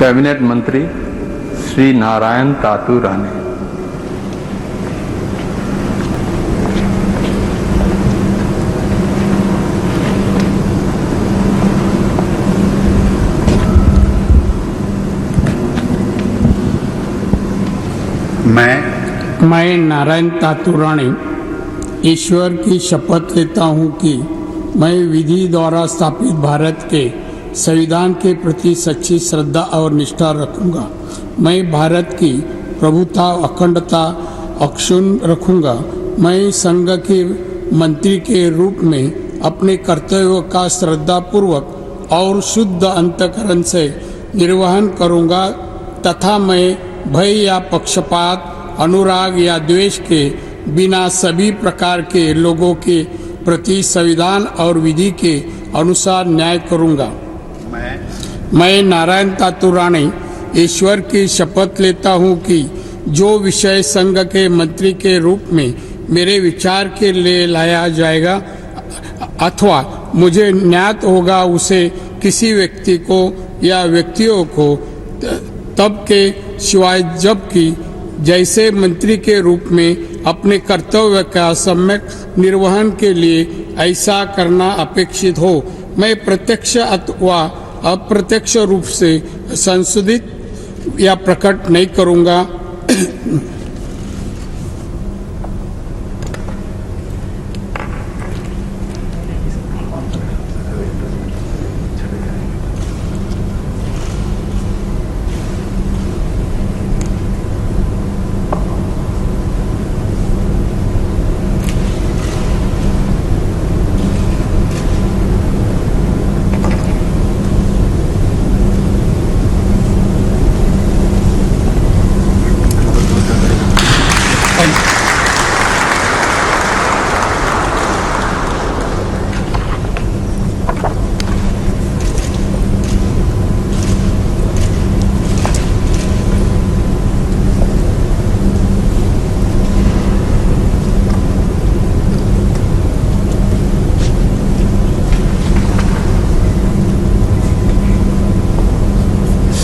Cabinet मंत्री श्री नारायण तातू राणे। मैं नारायण तातू राणे ईश्वर की शपथ लेता हूँ कि मैं विधि द्वारा स्थापित भारत के संविधान के प्रति सच्ची श्रद्धा और निष्ठा रखूंगा। मैं भारत की प्रभुता अखंडता अक्षुण्ण रखूंगा। मैं संघ के मंत्री के रूप में अपने कर्तव्यों का श्रद्धापूर्वक और शुद्ध अंतःकरण से निर्वहन करूंगा तथा मैं भय या पक्षपात अनुराग या द्वेष के बिना सभी प्रकार के लोगों के प्रति संविधान और विधि के अनुसार न्याय करूंगा। मैं नारायण तातू राणे ईश्वर की शपथ लेता हूं कि जो विषय संघ के मंत्री के रूप में मेरे विचार के लिए लाया जाएगा अथवा मुझे ज्ञात होगा उसे किसी व्यक्ति को या व्यक्तियों को तब के सिवाय जबकि जैसे मंत्री के रूप में अपने कर्तव्य का सम्यक निर्वहन के लिए ऐसा करना अपेक्षित हो, मैं प्रत्यक्ष अथवा अप्रत्यक्ष रूप से संशोधित या प्रकट नहीं करूंगा।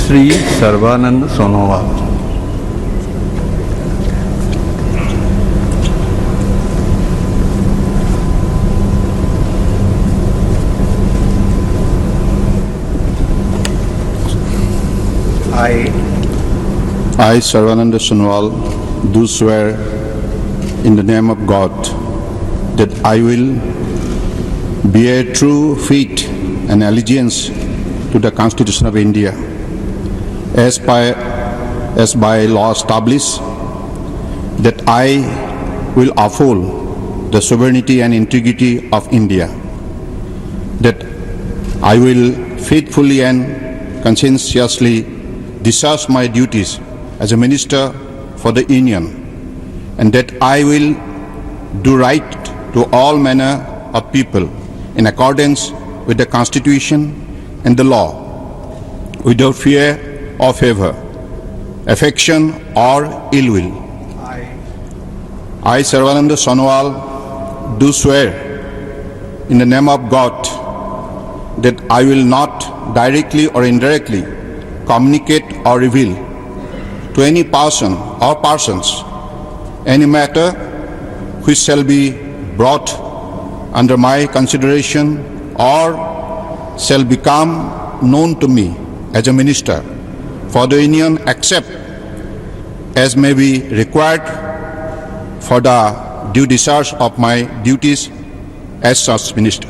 Shri Sarvananda Sonowal. I, Sarvananda Sonowal, do swear in the name of God that I will bear true faith and allegiance to the Constitution of India as by law established, that I will uphold the sovereignty and integrity of India, that I will faithfully and conscientiously discharge my duties as a minister for the Union, and that I will do right to all manner of people in accordance with the Constitution and the law, without fear or favor, affection or ill will. I, Sarvananda Sonowal, do swear in the name of God that I will not directly or indirectly communicate or reveal to any person or persons any matter which shall be brought under my consideration or shall become known to me as a minister for the Union, except as may be required for the due discharge of my duties as such minister.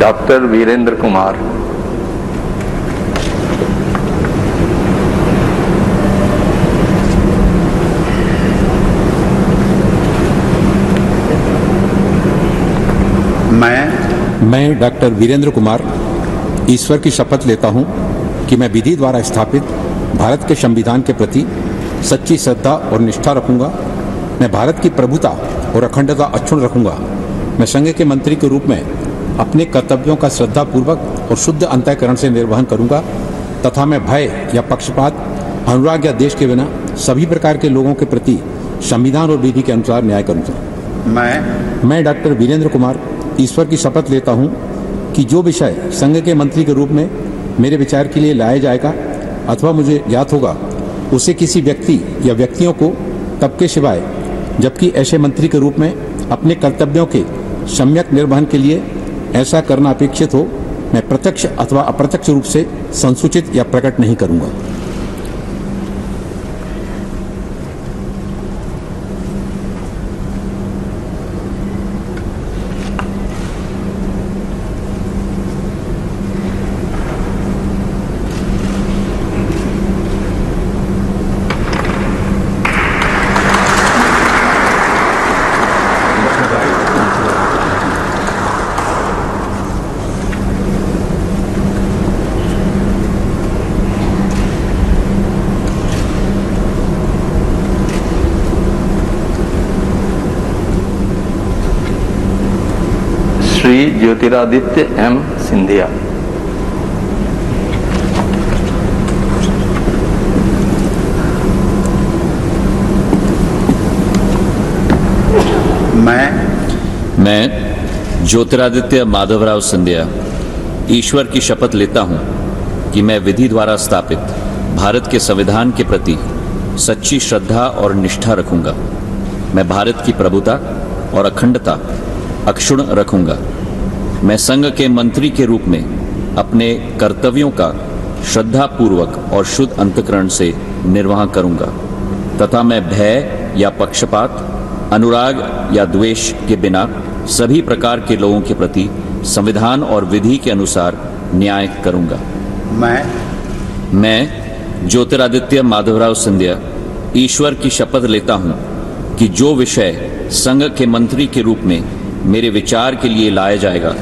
Doctor Virendra Kumar. मैं doctor Virendra Kumar ईश्वर की शपथ लेता हूं कि मैं विधि द्वारा स्थापित भारत के संविधान के प्रति सच्ची श्रद्धा और निष्ठा रखूंगा। मैं भारत की प्रभुता और अखंडता अक्षुण्ण रखूंगा। मैं संघ के मंत्री के रूप में अपने कर्तव्यों का श्रद्धापूर्वक और शुद्ध अंतःकरण से निर्वहन करूंगा तथा मैं भय या पक्षपात, अनुराग या देश के बिना सभी प्रकार के लोगों के प्रति संविधान और विधि के अनुसार न्याय करूंगा। मैं डॉक्टर वीरेंद्र कुमार ईश्वर की शपथ लेता हूं कि जो विषय संघ के मंत्री के रूप में मेरे विचार के लिए लाया जाएगा अथवा मुझे ज्ञात होगा उसे किसी व्यक्ति या व्यक्तियों को तब के सिवाय जबकि ऐसे मंत्री के रूप में अपने कर्तव्यों के सम्यक निर्वहन के लिए ऐसा करना अपेक्षित हो मैं प्रत्यक्ष अथवा अप्रत्यक्ष रूप से संसूचित या प्रकट नहीं करूंगा। श्री ज्योतिरादित्य एम सिंधिया। मैं ज्योतिरादित्य माधवराव सिंधिया ईश्वर की शपथ लेता हूं कि मैं विधि द्वारा स्थापित भारत के संविधान के प्रति सच्ची श्रद्धा और निष्ठा रखूंगा। मैं भारत की प्रभुता और अखंडता अक्षुण्ण रखूंगा। मैं संघ के मंत्री के रूप में अपने कर्तव्यों का श्रद्धापूर्वक और शुद्ध अंतःकरण से निर्वाह करूंगा तथा मैं भय या पक्षपात, अनुराग या द्वेष के बिना सभी प्रकार के लोगों के प्रति संविधान और विधि के अनुसार न्याय करूंगा। मैं ज्योतिरादित्य माधवराव सिंधिया ईश्वर की शपथ लेता हूं कि जो विषय संघ के मंत्री के रूप में मेरे विचार के लिए लाया जाएगा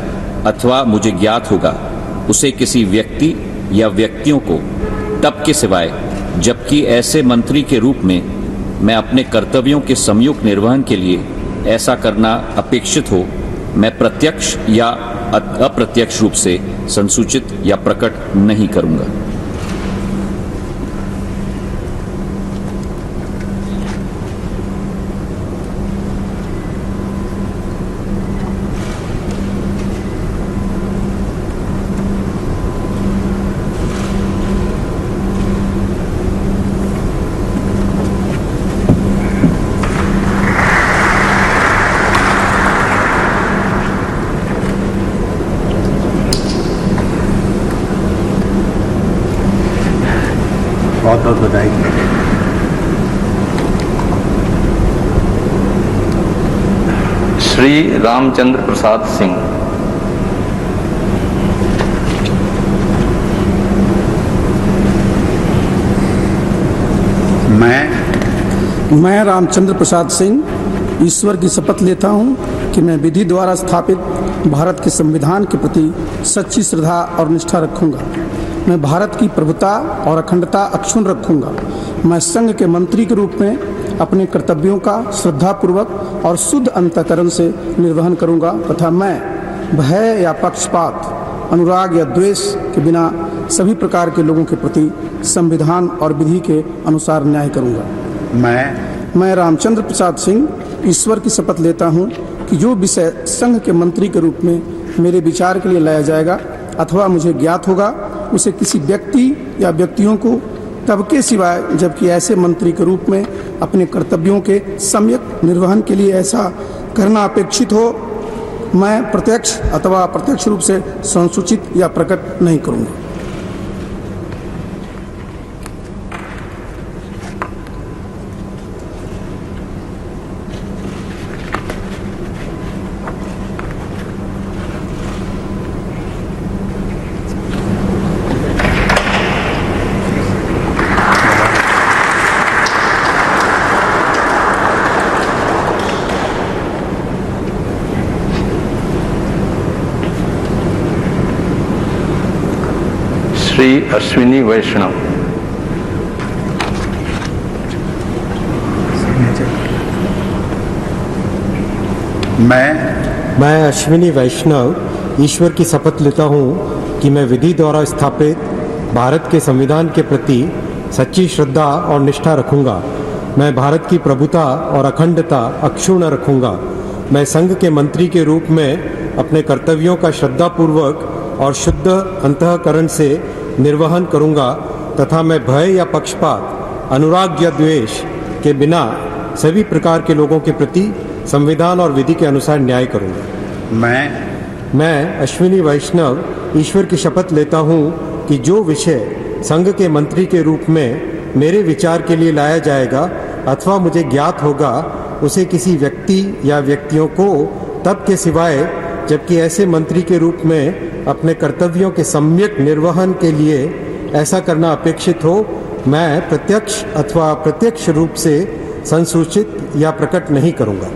अथवा मुझे ज्ञात होगा उसे किसी व्यक्ति या व्यक्तियों को तब के सिवाय जबकि ऐसे मंत्री के रूप में मैं अपने कर्तव्यों के संयुक्त निर्वहन के लिए ऐसा करना अपेक्षित हो मैं प्रत्यक्ष या अप्रत्यक्ष रूप से संसूचित या प्रकट नहीं करूंगा। बहुत बहुत बधाई। श्री रामचंद्र प्रसाद सिंह। मैं रामचंद्र प्रसाद सिंह ईश्वर की शपथ लेता हूं कि मैं विधि द्वारा स्थापित भारत के संविधान के प्रति सच्ची श्रद्धा और निष्ठा रखूंगा। मैं भारत की प्रभुता और अखंडता अक्षुण्ण रखूंगा। मैं संघ के मंत्री के रूप में अपने कर्तव्यों का श्रद्धापूर्वक और शुद्ध अंतःकरण से निर्वहन करूंगा तथा मैं भय या पक्षपात, अनुराग या द्वेष के बिना सभी प्रकार के लोगों के प्रति संविधान और विधि के अनुसार न्याय करूंगा। मैं रामचंद्र प्रसाद सिंह ईश्वर की शपथ लेता हूं कि जो विषय संघ के मंत्री के रूप में मेरे विचार के लिए लाया जाएगा अथवा मुझे ज्ञात होगा उसे किसी व्यक्ति या व्यक्तियों को तब के सिवाय जबकि ऐसे मंत्री के रूप में अपने कर्तव्यों के सम्यक निर्वहन के लिए ऐसा करना अपेक्षित हो मैं प्रत्यक्ष अथवा अप्रत्यक्ष रूप से संसूचित या प्रकट नहीं करूंगा। श्री अश्विनी वैष्णव। मैं अश्विनी वैष्णव ईश्वर की शपथ लेता हूँ कि मैं विधि द्वारा स्थापित भारत के संविधान के प्रति सच्ची श्रद्धा और निष्ठा रखूंगा। मैं भारत की प्रभुता और अखंडता अक्षुण्ण रखूंगा। मैं संघ के मंत्री के रूप में अपने कर्तव्यों का श्रद्धापूर्वक और शुद्ध अंतःकरण से निर्वहन करूंगा तथा मैं भय या पक्षपात, अनुराग या द्वेष के बिना सभी प्रकार के लोगों के प्रति संविधान और विधि के अनुसार न्याय करूंगा। मैं अश्विनी वैष्णव ईश्वर की शपथ लेता हूं कि जो विषय संघ के मंत्री के रूप में मेरे विचार के लिए लाया जाएगा अथवा मुझे ज्ञात होगा उसे किसी व्यक्ति या व्यक्तियों को तब के सिवाय जबकि ऐसे मंत्री के रूप में अपने कर्तव्यों के सम्यक निर्वहन के लिए ऐसा करना अपेक्षित हो, मैं प्रत्यक्ष अथवा अप्रत्यक्ष रूप से संसूचित या प्रकट नहीं करूंगा।